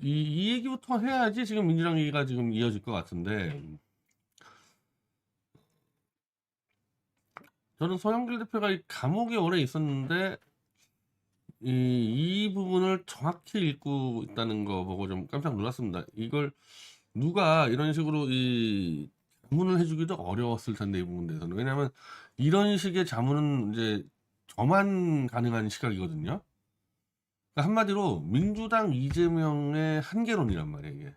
이 얘기부터 해야지 지금 민주당 얘기가 지금 이어질 것 같은데, 저는 소영길 대표가 이 감옥에 오래 있었는데 이 부분을 정확히 읽고 있다는 거 보고 좀 깜짝 놀랐습니다. 이걸 누가 이런 식으로 이 자문을 해주기도 어려웠을 텐데, 이 부분에 대해서는. 왜냐하면 이런 식의 자문은 이제 저만 가능한 시각이거든요. 그러니까 한마디로 민주당 이재명의 한계론이란 말이에요, 이게.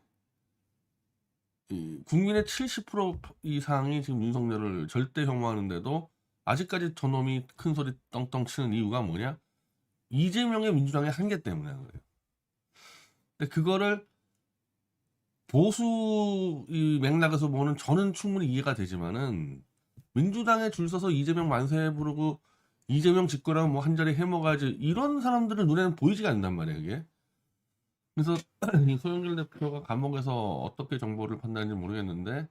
이 국민의 70% 이상이 지금 윤석열을 절대 혐오하는데도 아직까지 저놈이 큰 소리 떵떵 치는 이유가 뭐냐? 이재명의 민주당의 한계 때문에 그래요. 근데 그거를 보수 이 맥락에서 보는 저는 충분히 이해가 되지만은, 민주당에 줄 서서 이재명 만세 부르고 이재명 집거랑 뭐 한 자리 해먹어야지, 이런 사람들은 눈에는 보이지가 않는단 말이에요, 이게. 그래서 이 소영길 대표가 감옥에서 어떻게 정보를 판단했는지 모르겠는데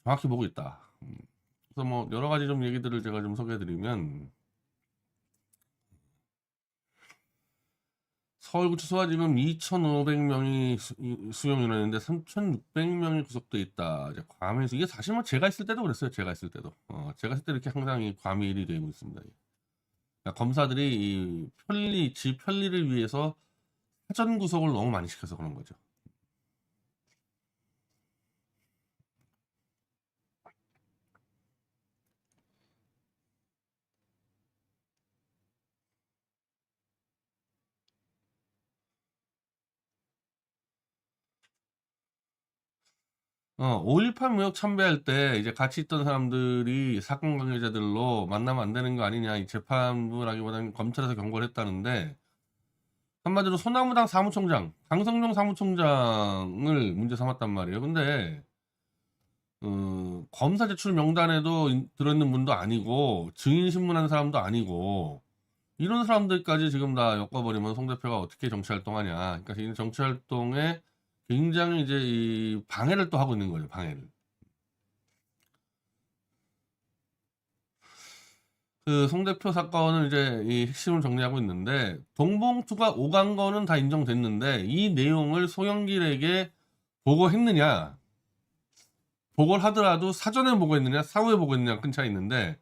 정확히 보고 있다. 그래서 뭐 여러 가지 좀 얘기들을 제가 좀 소개해드리면, 서울구치소가 지금 2,500명이 수용 인원인데 3,600명이 구속돼 있다. 이제 과밀수, 이게 사실 뭐 제가 있을 때도 그랬어요. 제가 있을 때도 제가 있을 때 이렇게 항상 이 과밀이 되고 있습니다. 그러니까 검사들이 이 지 편리를 위해서 사전 구속을 너무 많이 시켜서 그런 거죠. 어, 5.18 무역 참배할 때 이제 같이 있던 사람들이 사건 관계자들로 만나면 안 되는 거 아니냐, 이 재판부라기보다는 검찰에서 경고를 했다는데, 한마디로 소나무당 사무총장, 강성룡 사무총장을 문제 삼았단 말이에요. 근데 검사 제출 명단에도 들어있는 분도 아니고 증인 신문한 사람도 아니고, 이런 사람들까지 지금 다 엮어버리면 송 대표가 어떻게 정치활동하냐. 그러니까 이 정치활동에 굉장히 이제 이 방해를 또 하고 있는 거죠. 방해를. 그 송 대표 사건을 이제 이 핵심을 정리하고 있는데, 동봉투가 오간 거는 다 인정됐는데 이 내용을 소영길에게 보고했느냐, 보고를 하더라도 사전에 보고했느냐 사후에 보고했느냐 큰 차이 있는데,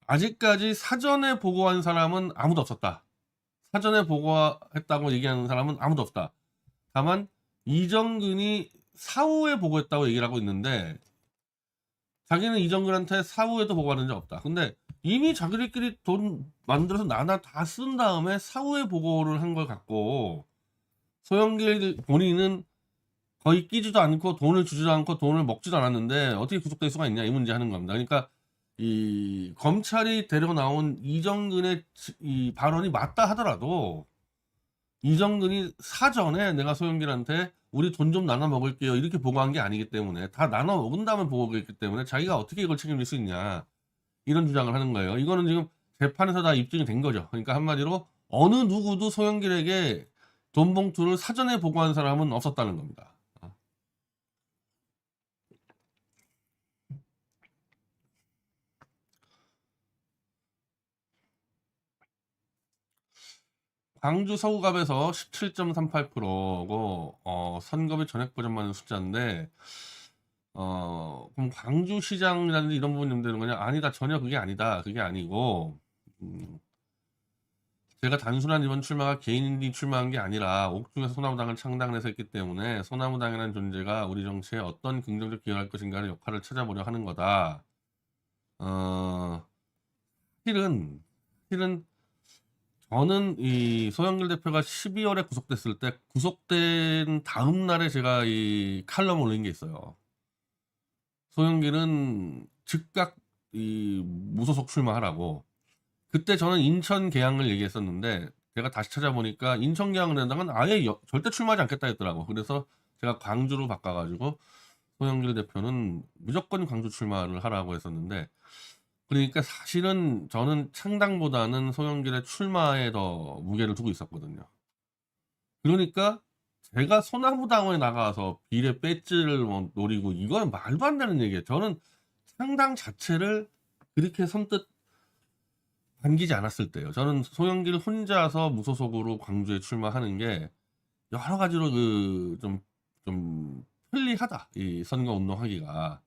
아직까지 사전에 보고한 사람은 아무도 없었다. 사전에 보고했다고 얘기하는 사람은 아무도 없다. 다만 이정근이 사후에 보고했다고 얘기를 하고 있는데, 자기는 이정근한테 사후에도 보고받은 적 없다. 근데 이미 자기들끼리 돈 만들어서 나나 다 쓴 다음에 사후에 보고를 한 걸 갖고 소영길 본인은 거의 끼지도 않고 돈을 주지도 않고 돈을 먹지도 않았는데 어떻게 구속될 수가 있냐, 이 문제 하는 겁니다. 그러니까 이 검찰이 데려 나온 이정근의 이 발언이 맞다 하더라도, 이정근이 사전에 내가 소영길한테 우리 돈 좀 나눠 먹을게요 이렇게 보고한 게 아니기 때문에, 다 나눠 먹은 다음에 보고했기 때문에 자기가 어떻게 이걸 책임질 수 있냐, 이런 주장을 하는 거예요. 이거는 지금 재판에서 다 입증이 된 거죠. 그러니까 한마디로 어느 누구도 소영길에게 돈 봉투를 사전에 보고한 사람은 없었다는 겁니다. 광주 서구갑에서 17.38%고 선거비 전액 보전받는 숫자인데, 그럼 광주시장이라든지 이런 부분이 되는 거냐? 아니다, 전혀 그게 아니다. 그게 아니고, 음, 제가 단순한 이번 출마가 개인이 출마한 게 아니라 옥중에서 소나무당을 창당을 해서 했기 때문에, 소나무당이라는 존재가 우리 정치에 어떤 긍정적 기여할 것인가의 역할을 찾아보려 하는 거다. 어, 실은, 실은 저는 이 소영길 대표가 12월에 구속됐을 때, 구속된 다음 날에 제가 이 칼럼 올린 게 있어요. 소영길은 즉각 이 무소속 출마하라고. 그때 저는 인천 계양을 얘기했었는데, 제가 다시 찾아보니까 인천 계양을 낸다면 아예 절대 출마하지 않겠다 했더라고. 그래서 제가 광주로 바꿔가지고 소영길 대표는 무조건 광주 출마를 하라고 했었는데, 그러니까 사실은 저는 창당보다는 소영길의 출마에 더 무게를 두고 있었거든요. 그러니까 제가 소나무당원에 나가서 비례 배지를 뭐 노리고, 이건 말도 안 되는 얘기예요. 저는 창당 자체를 그렇게 선뜻 반기지 않았을 때요. 저는 소영길 혼자서 무소속으로 광주에 출마하는 게 여러 가지로 좀 편리하다. 이 선거 운동하기가.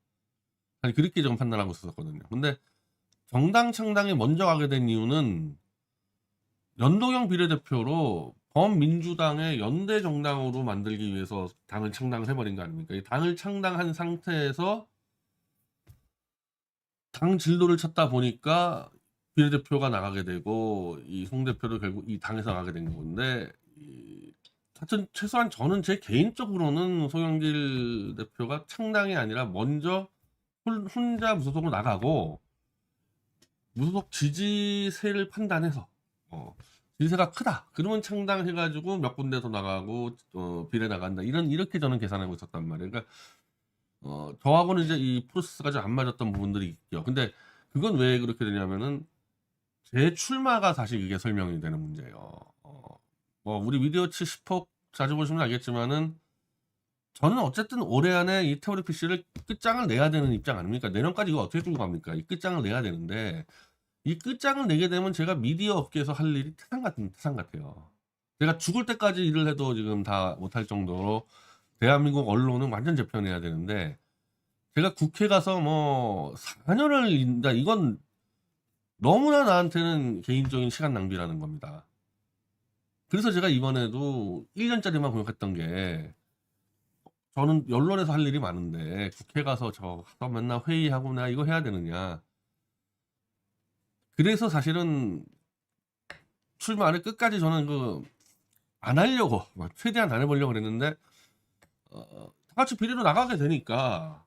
아니 그렇게 좀 판단하고 있었거든요. 근데 정당 창당에 먼저 가게 된 이유는 연동형 비례대표로 범민주당의 연대 정당으로 만들기 위해서 당을 창당을 해버린 거 아닙니까? 이 당을 창당한 상태에서 당 진로를 찾다 보니까 비례대표가 나가게 되고 이 송 대표도 결국 이 당에서 나가게 된 건데 하여튼 최소한 저는 제 개인적으로는 송영길 대표가 창당이 아니라 먼저 혼자 무소속으로 나가고 무소속 지지세를 판단해서 지지세가 크다 그러면 창당해가지고 몇 군데 더 나가고 비례 나간다 이렇게 저는 계산하고 있었단 말이에요. 그러니까 저하고는 이제 이 프로세스가 좀 안 맞았던 부분들이 있죠. 근데 그건 왜 그렇게 되냐면은 제 출마가 사실 이게 설명이 되는 문제예요. 우리 미디어치 10호 자주 보시면 알겠지만은 저는 어쨌든 올해 안에 이 태블릿 PC를 끝장을 내야 되는 입장 아닙니까? 내년까지 이거 어떻게 끌고 갑니까? 이 끝장을 내야 되는데 이 끝장을 내게 되면 제가 미디어 업계에서 할 일이 태산 같아요. 제가 죽을 때까지 일을 해도 지금 다 못할 정도로 대한민국 언론은 완전 재편해야 되는데 제가 국회 가서 뭐 4년을 인다 이건 너무나 나한테는 개인적인 시간 낭비라는 겁니다. 그래서 제가 이번에도 1년짜리만 공약했던 게 저는 언론에서 할 일이 많은데 국회 가서 맨날 회의하고 나 이거 해야 되느냐. 그래서 사실은 출마를 끝까지 저는 안 하려고 최대한 안 해보려고 그랬는데 다 같이 비례로 나가게 되니까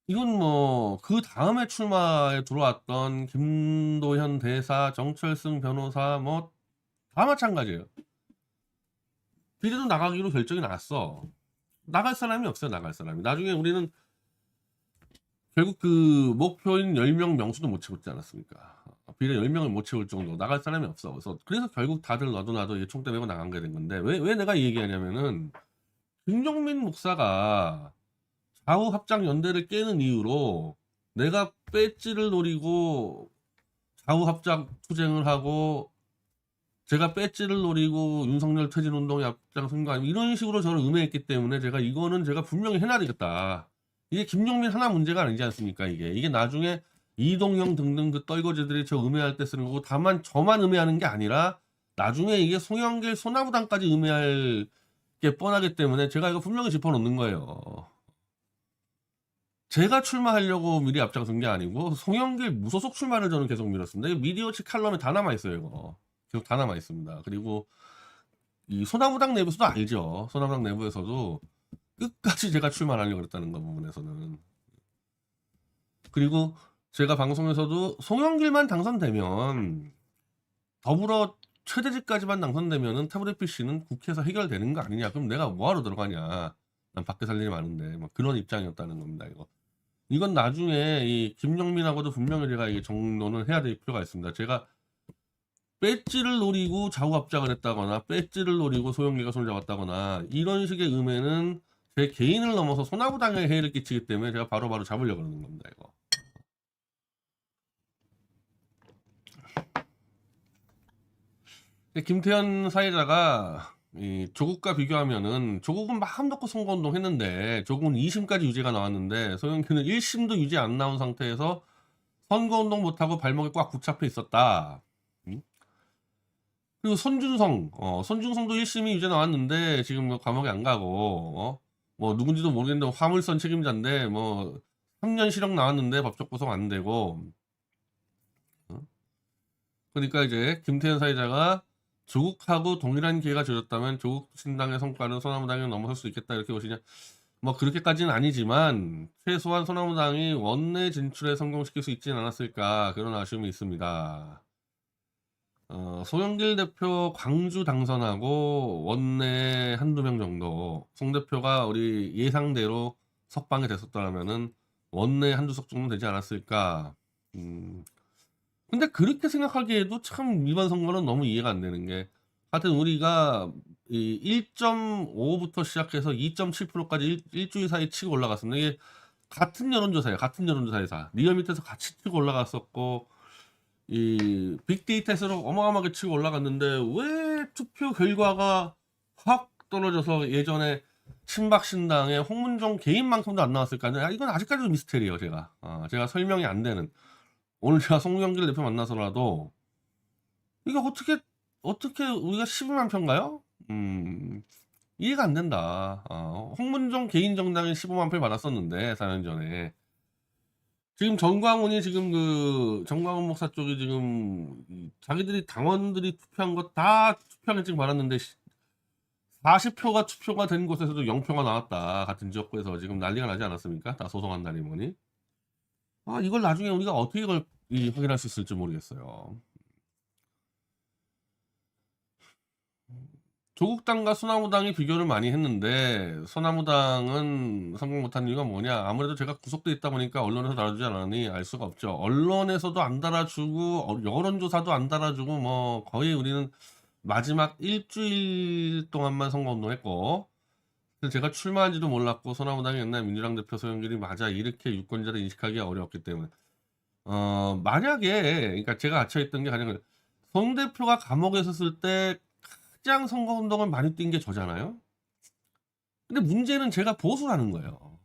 이건 뭐 그 다음에 출마에 들어왔던 김도현 대사, 정철승 변호사 뭐 다 마찬가지예요. 비례로 나가기로 결정이 났어. 나갈 사람이 없어요. 나갈 사람이. 나중에 우리는 결국 그 목표인 10명 명수도 못 채웠지 않았습니까? 비례 10명을 못 채울 정도 나갈 사람이 없어. 그래서 결국 다들 나도 총대 메고 나간 게 된 건데 왜 내가 이 얘기하냐면은 김종민 목사가 좌우 합작 연대를 깨는 이유로 내가 배지를 노리고 좌우 합작 투쟁을 하고 제가 배지를 노리고 윤석열 퇴진 운동에 앞장선 거 아니면 이런 식으로 저를 음해했기 때문에 제가 분명히 해놔야 되겠다. 이게 김용민 하나 문제가 아니지 않습니까? 이게 나중에 이동형 등등 그 떨거지들이 저 음해할 때 쓰는 거고 다만 저만 음해하는 게 아니라 나중에 이게 송영길 소나무당까지 음해할 게 뻔하기 때문에 제가 이거 분명히 짚어놓는 거예요. 제가 출마하려고 미리 앞장선 게 아니고 송영길 무소속 출마를 저는 계속 밀었습니다. 미디어치 칼럼에 다 남아있어요. 이거 계속 다 남아있습니다. 그리고 이 소나무당 내부에서도 알죠. 소나무당 내부에서도 끝까지 제가 출마하려고 그랬다는 거 부분에서는. 그리고 제가 방송에서도 송영길만 당선되면 더불어 최대직까지만 당선되면은 태블릿 PC는 국회에서 해결되는 거 아니냐. 그럼 내가 뭐하러 들어가냐. 난 밖에 살 일이 많은데 뭐 그런 입장이었다는 겁니다. 이건 나중에 이 김용민하고도 분명히 제가 이 정론을 해야 될 필요가 있습니다. 제가 배지를 노리고 좌우 합작을 했다거나 배지를 노리고 소영길과 손을 잡았다거나 이런 식의 음해는 제 개인을 넘어서 소나무당에 해를 끼치기 때문에 제가 바로바로 잡으려고 그러는 겁니다. 이거. 김태현 사회자가 이 조국과 비교하면은 조국은 마음 놓고 선거운동 했는데 조국은 2심까지 유죄가 나왔는데 소영길은 1심도 유죄 안 나온 상태에서 선거운동 못하고 발목에 꽉 붙잡혀 있었다. 그리고 손준성도 1심이 유죄 나왔는데 지금 뭐 감옥에 안 가고 뭐 누군지도 모르겠는데 화물선 책임자인데 뭐 3년 실형 나왔는데 법적 구속 안 되고 그러니까 이제 김태현 사회자가 조국하고 동일한 기회가 주어졌다면 조국 신당의 성과는 소나무당이 넘어설 수 있겠다 이렇게 보시냐 뭐 그렇게까지는 아니지만 최소한 소나무당이 원내 진출에 성공시킬 수 있지는 않았을까 그런 아쉬움이 있습니다. 송영길 대표 광주 당선하고 원내 한두 명 정도 송 대표가 우리 예상대로 석방이 됐었더라면은 원내 한두 석 정도 되지 않았을까. 근데 그렇게 생각하기에도 참 이번 선거는 너무 이해가 안 되는 게 하여튼 우리가 1.5부터 시작해서 2.7%까지 일주일 사이 치고 올라갔습니다. 이게 같은 여론조사에서 리얼미터에서 같이 치고 올라갔었고 이 빅데이터에서 어마어마하게 치고 올라갔는데 왜 투표 결과가 확 떨어져서 예전에 친박신당의 홍문종 개인만큼도 안 나왔을까? 이건 아직까지도 미스테리예요, 제가. 제가 설명이 안 되는. 오늘 제가 송영길 대표 만나서라도 이게 어떻게 우리가 12만 표인가요? 이해가 안 된다. 홍문종 개인 정당이 15만 표를 받았었는데 4년 전에. 지금 정광훈이 지금 정광훈 목사 쪽이 지금 자기들이 당원들이 투표한 거 다 투표하는 지금 받았는데 40표가 투표가 된 곳에서도 0표가 나왔다. 같은 지역구에서 지금 난리가 나지 않았습니까? 다 소송한다니 뭐니. 이걸 나중에 우리가 어떻게 이걸 확인할 수 있을지 모르겠어요. 조국당과 소나무당이 비교를 많이 했는데 소나무당은 성공 못한 이유가 뭐냐? 아무래도 제가 구속돼 있다 보니까 언론에서 달아주지 않으니 알 수가 없죠. 언론에서도 안 달아주고 여론조사도 안 달아주고 뭐 거의 우리는 마지막 일주일 동안만 선거운동했고, 제가 출마한지도 몰랐고 소나무당이 옛날 민주당 대표 소영길이 맞아 이렇게 유권자를 인식하기가 어려웠기 때문에 만약에 그러니까 제가 갇혀있던 게 가장 송 대표가 감옥에 있었을 때 가장 선거운동을 많이 뛴 게 저잖아요. 근데 문제는 제가 보수라는 거예요.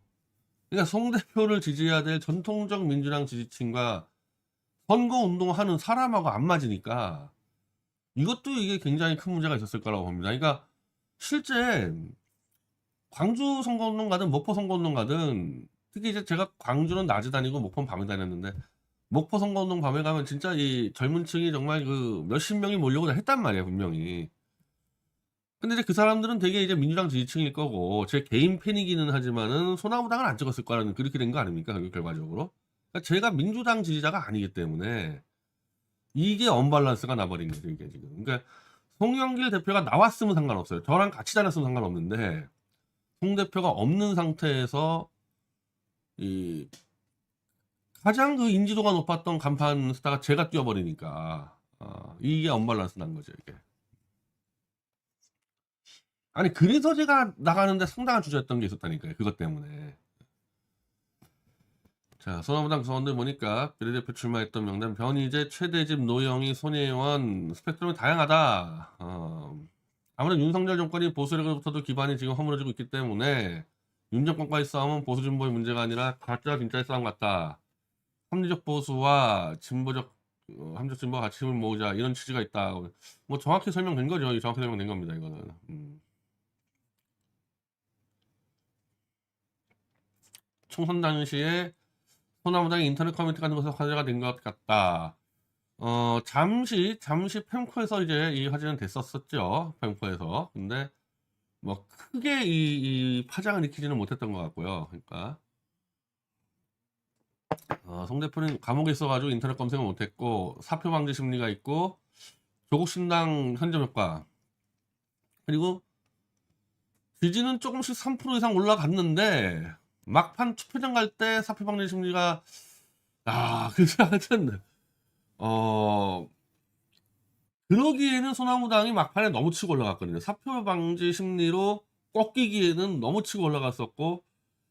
그러니까 송 대표를 지지해야 될 전통적 민주당 지지층과 선거운동하는 사람하고 안 맞으니까 이것도 이게 굉장히 큰 문제가 있었을 거라고 봅니다. 그러니까 실제 광주 선거운동 가든 목포 선거운동 가든 특히 이제 제가 광주는 낮에 다니고 목포는 밤에 다녔는데 목포 선거운동 밤에 가면 진짜 이 젊은 층이 정말 몇십 명이 몰려고 했단 말이에요, 분명히. 근데 이제 그 사람들은 되게 이제 민주당 지지층일 거고 제 개인 팬이기는 하지만은 소나무당을 안 찍었을 거라는 그렇게 된 거 아닙니까? 결과적으로. 그러니까 제가 민주당 지지자가 아니기 때문에 이게 언밸런스가 나버린 거죠, 이게 지금. 그러니까 송영길 대표가 나왔으면 상관없어요. 저랑 같이 다녔으면 상관없는데 송 대표가 없는 상태에서 이 가장 인지도가 높았던 간판 스타가 제가 뛰어버리니까 이게 언밸런스 난 거죠, 이게. 아니 그래서 제가 나가는데 상당한 주저했던 게 있었다니까요. 그것 때문에. 자, 소나무당 구성원들 보니까 비례대표 출마했던 명단 변희재, 최대집, 노영희, 손혜원 스펙트럼이 다양하다. 아무래도 윤석열 정권이 보수력으로부터도 기반이 지금 허물어지고 있기 때문에 윤 정권과의 싸움은 보수 진보의 문제가 아니라 가짜 진짜의 싸움 같다. 합리적 보수와 진보적 합리적 진보가 같이 힘을 모으자 이런 취지가 있다. 뭐 정확히 설명된 거죠. 정확히 설명된 겁니다. 이거는. 총선 당시에 소나무당의 인터넷 커뮤니티 같은 것에서 화제가 된 것 같다. 잠시 펜코에서 이제 이 화제는 됐었죠. 펜코에서. 근데 뭐 크게 이 파장을 일으키지는 못했던 것 같고요. 그러니까 송 대표는 감옥에 있어가지고 인터넷 검색을 못했고 사표 방지 심리가 있고 조국 신당 현점 효과 그리고 지지는 조금씩 3% 이상 올라갔는데 막판 투표장 갈 때 사표 방지 심리가 그래서 하여튼 그러기에는 소나무당이 막판에 너무 치고 올라갔거든요. 사표 방지 심리로 꺾이기에는 너무 치고 올라갔었고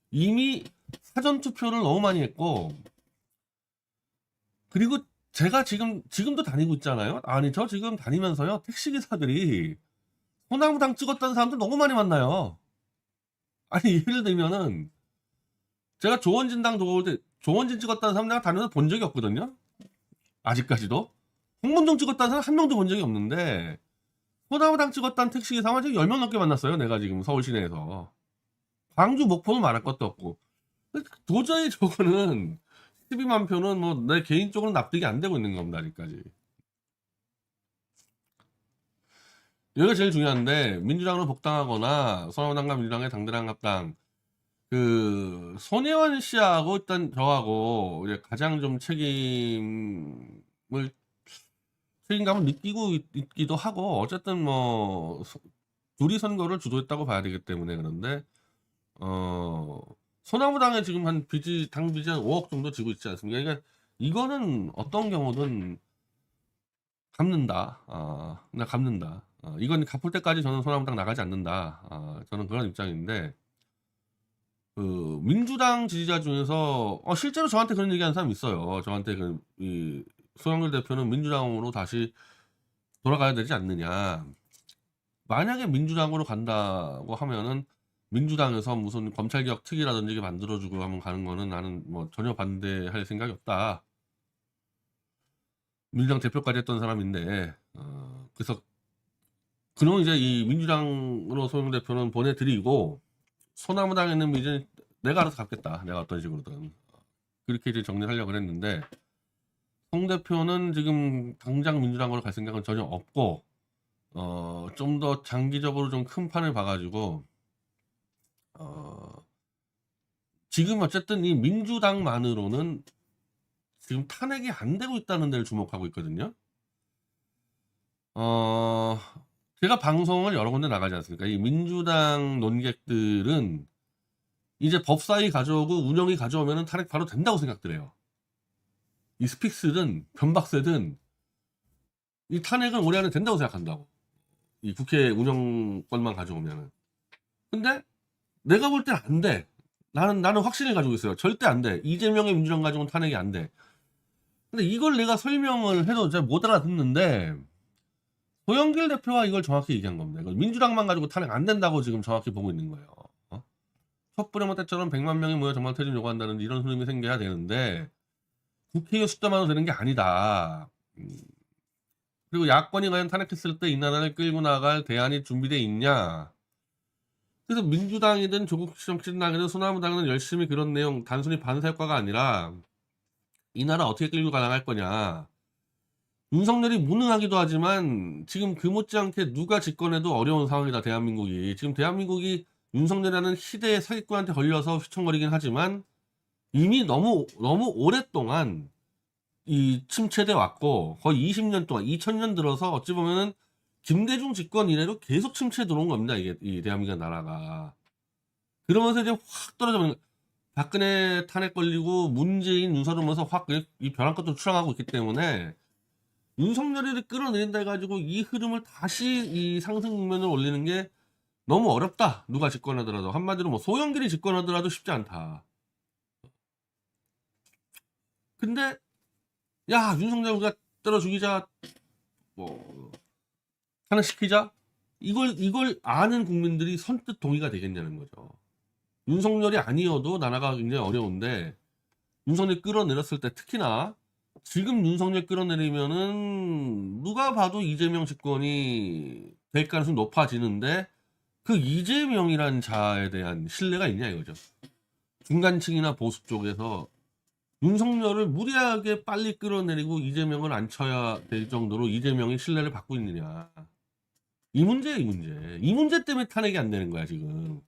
이미 사전 투표를 너무 많이 했고 그리고 제가 지금도 다니고 있잖아요. 아니 저 지금 다니면서요 택시기사들이 소나무당 찍었다는 사람들 너무 많이 만나요. 아니 예를 들면은 제가 조원진당 들어올 때 조원진 찍었다는 사람 내가 다니면서 본 적이 없거든요. 아직까지도. 홍문종 찍었다는 사람 한 명도 본 적이 없는데 소나무당 찍었다는 택시기사만 지금 10명 넘게 만났어요. 내가 지금 서울 시내에서. 광주 목포는 말할 것도 없고 도저히 저거는 12만 표는 뭐 내 개인적으로 납득이 안 되고 있는 겁니다. 아직까지. 여기가 제일 중요한데 민주당으로 복당하거나 소나무당과 민주당의 당대당 합당 손혜원 씨하고 일단 저하고 이제 가장 좀 책임감을 느끼고 있기도 하고 어쨌든 뭐 둘이 선거를 주도했다고 봐야 되기 때문에 그런데 소나무당에 지금 당 빚이 한 5억 정도 지고 있지 않습니까? 그러니까 이거는 어떤 경우든 갚는다. 나 갚는다. 이건 갚을 때까지 저는 소나무당 나가지 않는다. 저는 그런 입장인데 민주당 지지자 중에서 실제로 저한테 그런 얘기하는 사람이 있어요. 저한테 소영길 대표는 민주당으로 다시 돌아가야 되지 않느냐. 만약에 민주당으로 간다고 하면은 민주당에서 무슨 검찰개혁 특위라든지 이게 만들어주고 하면 가는 거는 나는 뭐 전혀 반대할 생각이 없다. 민주당 대표까지 했던 사람인데, 그래서 그놈 이제 이 민주당으로 소영 대표는 보내드리고 소나무당에는 이제 내가 알아서 갖겠다. 내가 어떤 식으로든 그렇게 이제 정리를 하려고 그랬는데, 송 대표는 지금 당장 민주당으로 갈 생각은 전혀 없고, 좀 더 장기적으로 좀 큰 판을 봐가지고, 지금 어쨌든 이 민주당만으로는 지금 탄핵이 안 되고 있다는 데를 주목하고 있거든요. 제가 방송을 여러 군데 나가지 않습니까? 이 민주당 논객들은 이제 법사위 가져오고 운영이 가져오면 탄핵 바로 된다고 생각들 해요. 이 스픽스든 변박세든 이 탄핵은 올해 안에 된다고 생각한다고. 이 국회 운영권만 가져오면은. 근데 내가 볼 땐 안 돼. 나는 확신을 가지고 있어요. 절대 안 돼. 이재명의 민주당 가지고는 탄핵이 안 돼. 근데 이걸 내가 설명을 해도 잘 못 알아듣는데, 소영길 대표가 이걸 정확히 얘기한 겁니다. 이걸 민주당만 가지고 탄핵 안 된다고 지금 정확히 보고 있는 거예요. 촛불의 때처럼 100만 명이 모여 정말 퇴진 요구한다는 이런 흐름이 생겨야 되는데, 국회의원 숫자만으로 되는 게 아니다. 그리고 야권이 과연 탄핵했을 때 이 나라를 끌고 나갈 대안이 준비되어 있냐. 그래서 민주당이든 조국 정치당이든 소나무당은 열심히 그런 내용, 단순히 반사효과가 아니라 이 나라 어떻게 끌고 가나갈 거냐. 윤석열이 무능하기도 하지만 지금 그 못지않게 누가 집권해도 어려운 상황이다. 대한민국이. 지금 대한민국이 윤석열이라는 희대의 사기꾼한테 걸려서 휘청거리긴 하지만 이미 너무 오랫동안 이 침체돼 왔고, 거의 20년 동안 2000년 들어서 어찌 보면은 김대중 집권 이래로 계속 침체에 들어온 겁니다. 이게 이 대한민국 나라가. 그러면서 이제 확 떨어져. 박근혜 탄핵 걸리고 문재인 윤석열 오면서 확 이 벼랑끝으로 추락하고 있기 때문에 윤석열이를 끌어내린다 해가지고 이 흐름을 다시 이 상승 국면을 올리는 게 너무 어렵다. 누가 집권하더라도. 한마디로 뭐 소영길이 집권하더라도 쉽지 않다. 근데 야, 윤석열 우리가 때려 죽이자, 뭐 탄핵시키자, 이걸 아는 국민들이 선뜻 동의가 되겠냐는 거죠. 윤석열이 아니어도 나라가 굉장히 어려운데 윤석열 끌어내렸을 때, 특히나 지금 윤석열 끌어내리면은 누가 봐도 이재명 집권이 될 가능성이 높아지는데, 그 이재명이란 자에 대한 신뢰가 있냐 이거죠. 중간층이나 보수 쪽에서 윤석열을 무리하게 빨리 끌어내리고 이재명을 안 쳐야 될 정도로 이재명이 신뢰를 받고 있느냐. 이 문제 때문에 탄핵이 안 되는 거야 지금.